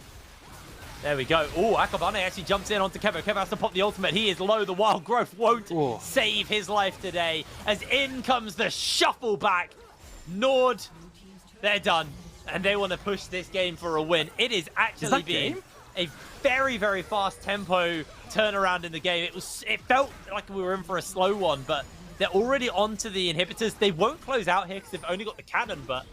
There we go. Oh, Akabane actually jumps in onto Kevo. Kevo has to pop the ultimate. He is low. The wild growth won't save his life today. As in comes the shuffle back. Nord, they're done. And they want to push this game for a win. It is actually been a very, very fast tempo turnaround in the game. It felt like we were in for a slow one, but they're already onto the inhibitors. They won't close out here because they've only got the cannon, but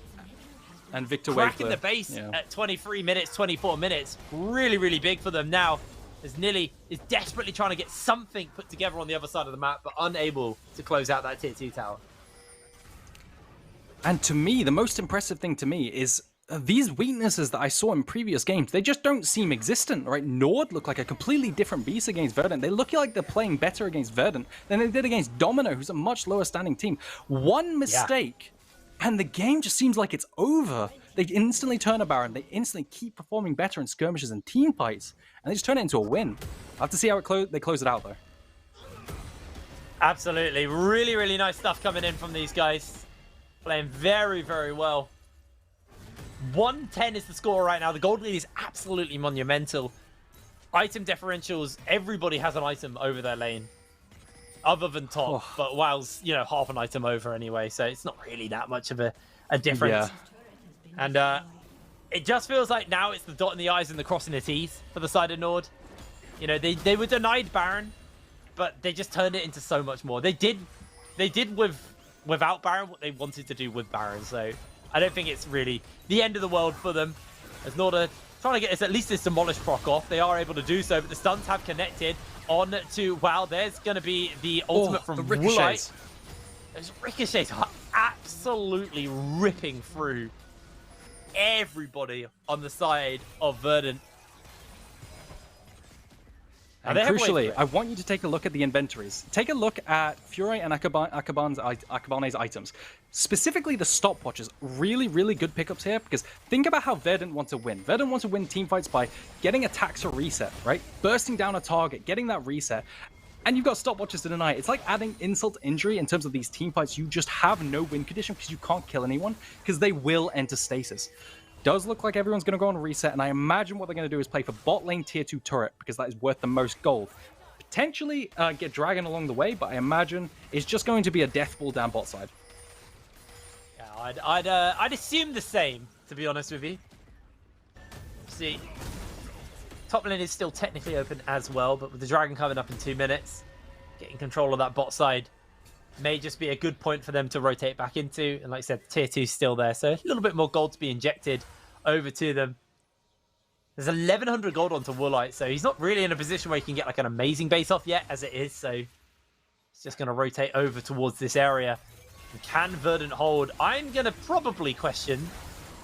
and Victor cracking the base at 23 minutes, 24 minutes. Really, really big for them now, as Nilly is desperately trying to get something put together on the other side of the map, but unable to close out that tier 2 tower. And to me, the most impressive thing to me is these weaknesses that I saw in previous games. They just don't seem existent, right? Nord look like a completely different beast against Verdant. They look like they're playing better against Verdant than they did against Domino, who's a much lower standing team. One mistake, and the game just seems like it's over. They instantly turn a Baron. They instantly keep performing better in skirmishes and team fights, and they just turn it into a win. I'll have to see how they close it out, though. Absolutely. Really, really nice stuff coming in from these guys. Playing very, very well. 110 is the score right now. The gold lead is absolutely monumental. Item differentials, everybody has an item over their lane. Other than top, but WoW's, half an item over anyway, so it's not really that much of a difference. Yeah. And it just feels like now it's the dot in the I's and the cross in the T's for the side of Nord. They were denied Baron, but they just turned it into so much more. They did without Baron what they wanted to do with Baron, so I don't think it's really the end of the world for them. As Nord are trying to get at least this Demolish proc off. They are able to do so, but the stuns have connected on to WoW. There's going to be the ultimate from Woolite. Those ricochets are absolutely ripping through everybody on the side of Verdant. And crucially, I want you to take a look at the inventories. Take a look at Fury and Akabane's items. Specifically the stopwatches. Really, really good pickups here, because think about how Verdant wants to win. Verdant wants to win teamfights by getting attacks to reset, right? Bursting down a target, getting that reset. And you've got stopwatches to deny. It's like adding insult to injury in terms of these teamfights. You just have no win condition because you can't kill anyone, because they will enter stasis. Does look like everyone's going to go on reset, and I imagine what they're going to do is play for bot lane tier 2 turret, because that is worth the most gold. Potentially get Dragon along the way, but I imagine it's just going to be a death ball down bot side. Yeah, I'd assume the same, to be honest with you. See, top lane is still technically open as well, but with the Dragon coming up in 2 minutes, getting control of that bot side may just be a good point for them to rotate back into. And like I said, tier 2 is still there, so a little bit more gold to be injected over to them. There's 1100 gold onto Woolite, so he's not really in a position where he can get like an amazing base off yet, as it is. So he's just going to rotate over towards this area. And can Verdant hold? I'm going to probably question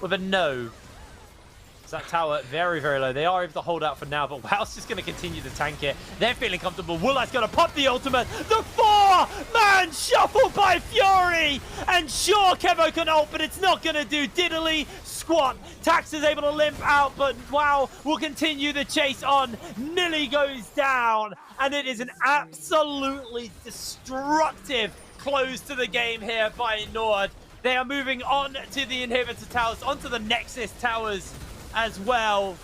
with a no. That tower very, very low. They are able to hold out for now, but WoW's just going to continue to tank it. They're feeling comfortable. Woolite's going to pop the ultimate. The 4 Oh, man, shuffled by Fury. And sure, Kevo can ult, but it's not going to do diddly squat. Tax is able to limp out, but wow, will continue the chase on. Nilly goes down, and it is an absolutely destructive close to the game here by Nord. They are moving on to the inhibitor towers, onto the Nexus towers as well.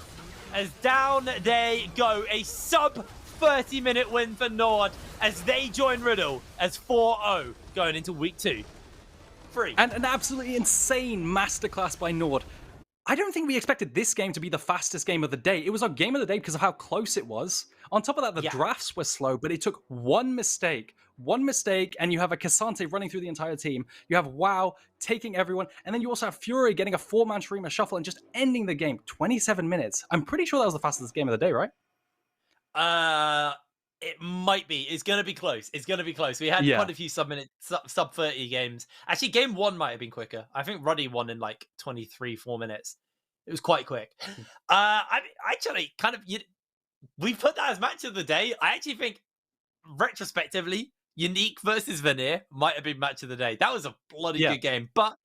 As down they go, a sub 30-minute win for Nord as they join Riddle as 4-0 going into week 2. And an absolutely insane masterclass by Nord. I don't think we expected this game to be the fastest game of the day. It was our game of the day because of how close it was. On top of that, the drafts were slow, but it took one mistake, and you have a Cassante running through the entire team. You have WoW taking everyone, and then you also have Fury getting a 4-man Shurima shuffle and just ending the game. 27 minutes. I'm pretty sure that was the fastest game of the day, right? It might be. It's going to be close. It's going to be close. We had quite a few sub 30 games. Actually, game 1 might have been quicker. I think Ruddy won in like 4 minutes. It was quite quick. I actually kind of... we put that as match of the day. I actually think, retrospectively, Unique versus Veneer might have been match of the day. That was a bloody good game. But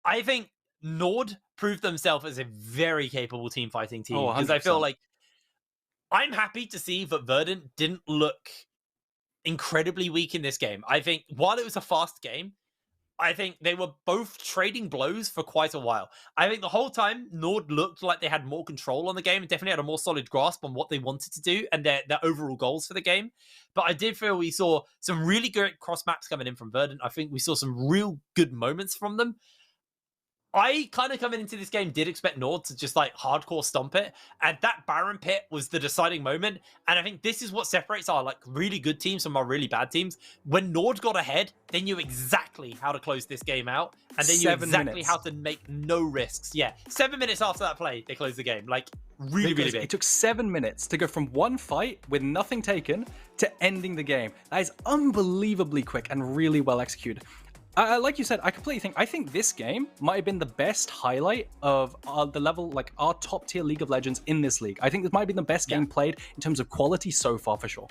I think Nord proved themselves as a very capable team fighting team. Because I feel like I'm happy to see that Verdant didn't look incredibly weak in this game. I think while it was a fast game, I think they were both trading blows for quite a while. I think the whole time, Nord looked like they had more control on the game and definitely had a more solid grasp on what they wanted to do and their overall goals for the game. But I did feel we saw some really good cross maps coming in from Verdant. I think we saw some real good moments from them. I kind of coming into this game did expect Nord to just like hardcore stomp it. And that Baron pit was the deciding moment. And I think this is what separates our like really good teams from our really bad teams. When Nord got ahead, they knew exactly how to close this game out. And they knew exactly how to make no risks. Yeah, 7 minutes after that play, they closed the game. Like really big. It took 7 minutes to go from one fight with nothing taken to ending the game. That is unbelievably quick and really well executed. Like you said, I completely think, I think this game might have been the best highlight of the level, like our top tier League of Legends in this league. I think this might have been the best game played in terms of quality so far for sure.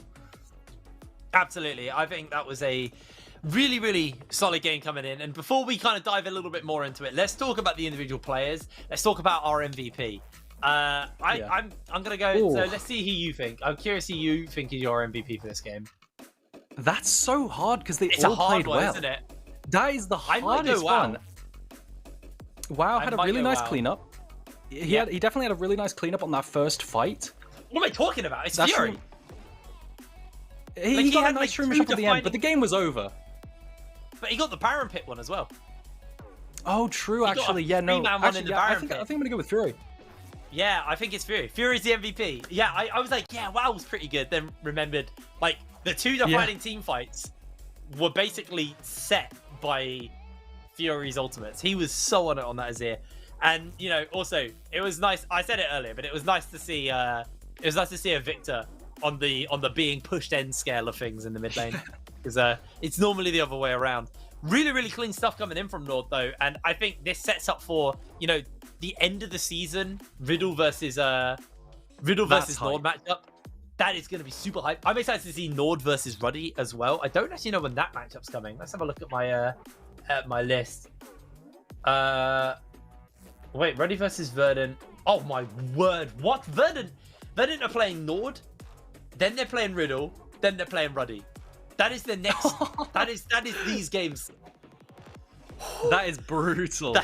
Absolutely. I think that was a really solid game coming in. And before we kind of dive a little bit more into it, let's talk about the individual players. Let's talk about our MVP. I'm going to go, so let's see who you think. I'm curious who you think is your MVP for this game. That's so hard because they all played well. Isn't it? That is the hardest one. WoW had a really nice cleanup. He definitely had a really nice cleanup on that first fight. What am I talking about? It's Fury. He got a nice shroom shot at the end, but the game was over. But he got the Baron pit one as well. Oh, true. Actually, yeah, no. Actually, I think I'm gonna go with Fury. Yeah, I think it's Fury. Fury's the MVP. Yeah, I was like, yeah, WoW was pretty good. Then remembered, like, the two defining team fights were basically set by Fury's ultimates. He was so on it on that Azir. And, you know, also, it was nice. I said it earlier, but it was nice to see a Victor on the being pushed end scale of things in the mid lane. Because it's normally the other way around. Really clean stuff coming in from Nord, though. And I think this sets up for, you know, the end of the season, Riddle versus Nord matchup. That is going to be super hype. I'm excited to see Nord versus Ruddy as well. I don't actually know when that matchup's coming. Let's have a look at my list. Wait, Ruddy versus Verdant. Oh my word! What? Verdant are playing Nord, then they're playing Riddle, then they're playing Ruddy. That is the next. that is these games. That is brutal.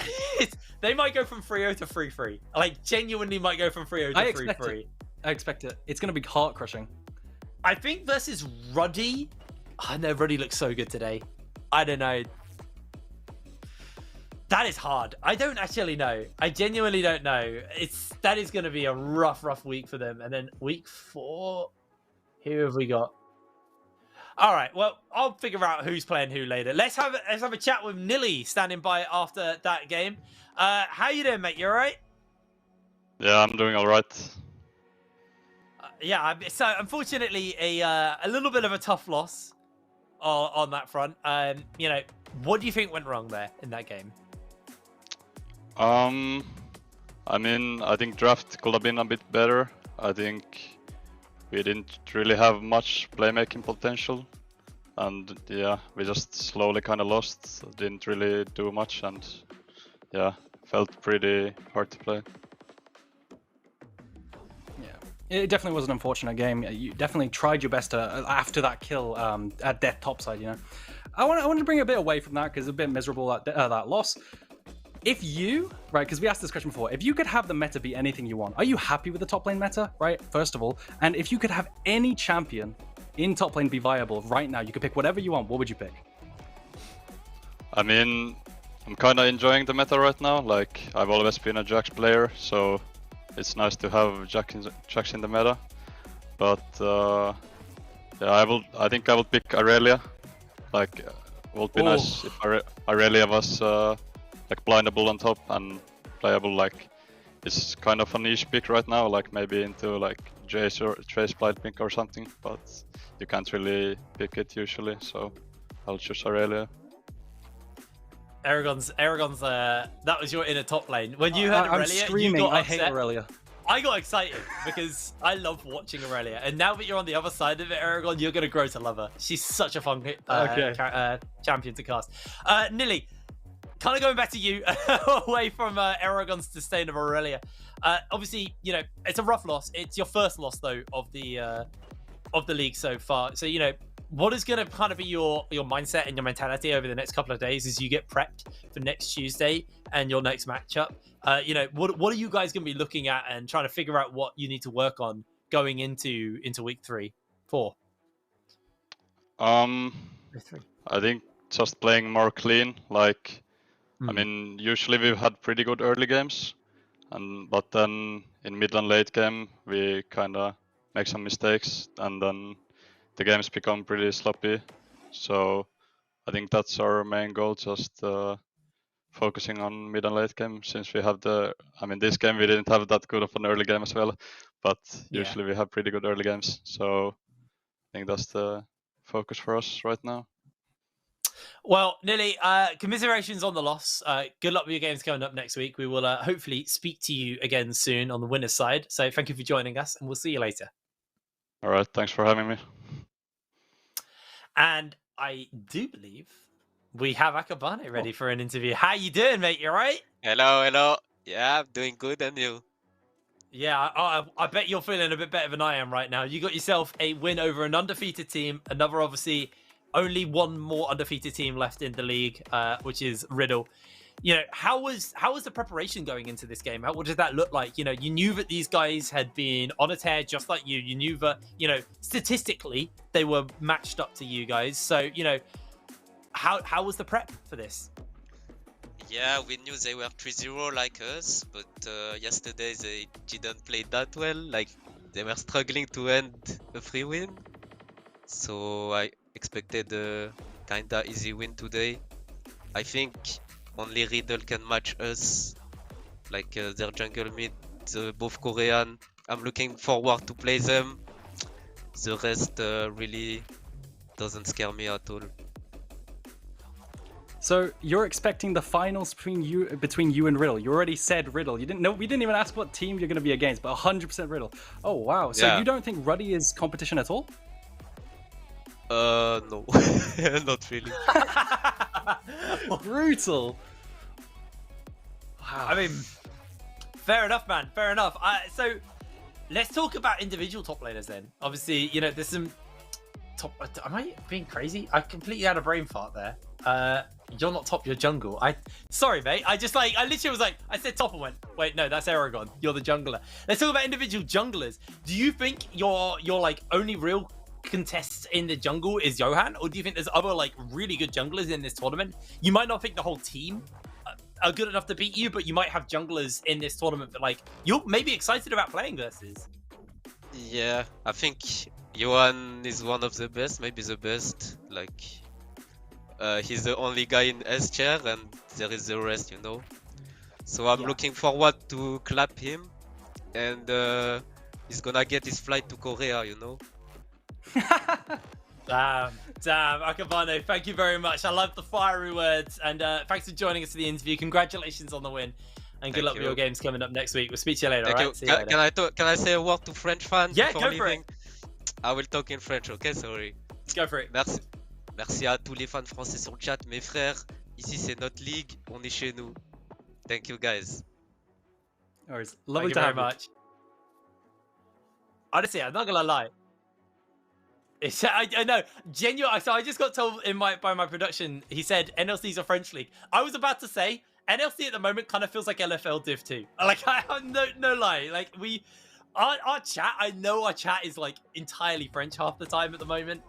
They might go from 3-0 to 3-3. Like genuinely might go from 3-0 to 3-3. I expect it. It's going to be heart crushing. I think versus Ruddy. I know Ruddy looks so good today. I don't know. That is hard. I don't actually know. I genuinely don't know. That is going to be a rough week for them. And then week 4, who have we got? All right. Well, I'll figure out who's playing who later. Let's have a chat with Nilly standing by after that game. How you doing, mate? You all right? Yeah, I'm doing all right. Yeah, so unfortunately, a little bit of a tough loss on that front. You know, what do you think went wrong there in that game? I mean, I think draft could have been a bit better. I think we didn't really have much playmaking potential. and yeah, we just slowly kind of lost. Didn't really do much, and yeah, felt pretty hard to play. It definitely was an unfortunate game. You definitely tried your best after that kill at death topside. You know, I want to bring it a bit away from that because it's a bit miserable that loss. If you, right, because we asked this question before, if you could have the meta be anything you want, are you happy with the top lane meta, right? First of all, and if you could have any champion in top lane be viable right now, you could pick whatever you want. What would you pick? I mean, I'm kind of enjoying the meta right now. Like, I've always been a Jax player, so it's nice to have Jax in the meta. But yeah, I think I will pick Aurelia. Like, it would be nice if Aurelia was like blindable on top and playable. Like, it's kind of a niche pick right now. Like maybe into like Jace or Trace blind pick or something, but you can't really pick it usually. So I'll choose Aurelia. Aragon's that was your inner top lane. When you heard Aurelia, I'm screaming, you got I upset. hate Aurelia. I got excited because I love watching Aurelia, and now that you're on the other side of it, Aragon, you're gonna grow to love her. She's such a fun champion to cast. Nilly, kind of going back to you, away from Aragon's disdain of Aurelia. Obviously, you know it's a rough loss. It's your first loss though of the league so far. So you know. What is going to kind of be your mindset and your mentality over the next couple of days as you get prepped for next Tuesday and your next matchup? You know, what are you guys going to be looking at and trying to figure out what you need to work on going into week 3-4? I think just playing more clean. Like, I mean, usually we've had pretty good early games, but then in mid and late game we kind of make some mistakes, and then the games become pretty sloppy. So I think that's our main goal, just focusing on mid and late game, since we have this game we didn't have that good of an early game as well, but usually we have pretty good early games. So I think that's the focus for us right now. Well, Nilly, commiserations on the loss. Good luck with your games coming up next week. We will hopefully speak to you again soon on the winner's side. So thank you for joining us, and we'll see you later. All right, thanks for having me. And I do believe we have Akabane ready for an interview. How you doing, mate? You right? Hello. Yeah, I'm doing good, and you? Yeah, I bet you're feeling a bit better than I am right now. You got yourself a win over an undefeated team. Another, obviously, only one more undefeated team left in the league, which is Riddle. You know, how was the preparation going into this game? What did that look like? You know, you knew that these guys had been on a tear just like you. You knew that, you know, statistically they were matched up to you guys. So, you know, how was the prep for this? Yeah, we knew they were 3-0 like us, but yesterday they didn't play that well. Like, they were struggling to end a free win. So I expected a kinda easy win today. I think only Riddle can match us, like their jungle mid, both Korean. I'm looking forward to play them. The rest really doesn't scare me at all. So you're expecting the finals between you and Riddle. You already said Riddle. We didn't even ask what team you're going to be against, but 100% Riddle. Oh wow! So you don't think Ruddy is competition at all? No, not really. Brutal. Wow. I mean, fair enough, man. Fair enough. So let's talk about individual top laners then. Obviously, you know, there's some top. Am I being crazy? I completely had a brain fart there. You're not top, you're jungle. Sorry, mate. I literally was like, I said top and went, wait, no, that's Aragon. You're the jungler. Let's talk about individual junglers. Do you think your like only real contest in the jungle is Johan, or do you think there's other like really good junglers in this tournament? You might not think the whole team are good enough to beat you, but you might have junglers in this tournament that like you're maybe excited about playing versus. Yeah, I think Johan is one of the best, maybe the best. Like, he's the only guy in S chair, and there is the rest, you know. So I'm looking forward to clap him, and he's gonna get his flight to Korea, you know. Damn, Akabane, thank you very much. I love the fiery words, and thanks for joining us for the interview. Congratulations on the win, and good luck with your games coming up next week. We'll speak to you later. All right? See you later. Can I say a word to French fans? Yeah, go for it. I will talk in French, okay? Sorry. Let's go for it. Merci. Merci à tous les fans français sur le chat, mes frères. Ici, c'est notre ligue. On est chez nous. Thank you, guys. No worries. Thank Lovely you to very have you. much. Honestly, I'm not gonna lie. It's, I know, genuine. So I just got told by my production. He said NLC's a French league. I was about to say NLC at the moment kind of feels like LFL Div 2. Like I'm no lie. Like our chat. I know our chat is like entirely French half the time at the moment.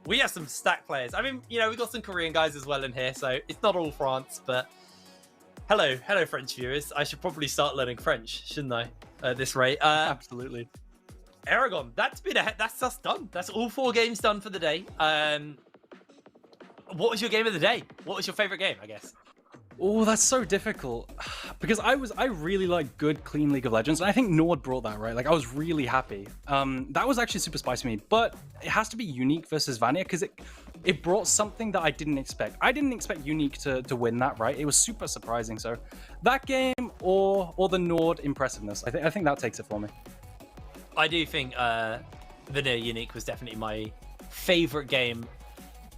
We have some stack players. I mean, you know, we got some Korean guys as well in here, so it's not all France. But hello French viewers. I should probably start learning French, shouldn't I? At this rate. Absolutely. Aragon, that's us done. That's all 4 games done for the day. What was your game of the day? What was your favorite game, I guess? Oh, that's so difficult. Because I really like good, clean League of Legends, and I think Nord brought that, right? Like, I was really happy. That was actually super spicy to me, but it has to be Unique versus Vania, because it brought something that I didn't expect. I didn't expect Unique to win that, right? It was super surprising. So that game or the Nord impressiveness, I think that takes it for me. I do think Vanilla Unique was definitely my favorite game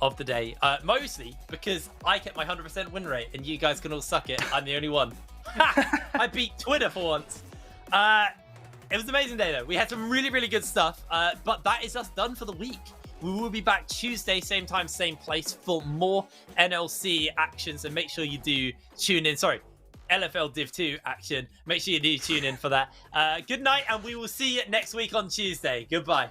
of the day. Mostly because I kept my 100% win rate and you guys can all suck it. I'm the only one. I beat Twitter for once. It was an amazing day though. We had some really, really good stuff. But that is us done for the week. We will be back Tuesday, same time, same place for more NLC action. So make sure you do tune in. Sorry. LFL Div 2 action. Make sure you do tune in for that. Good night, and we will see you next week on Tuesday. Goodbye.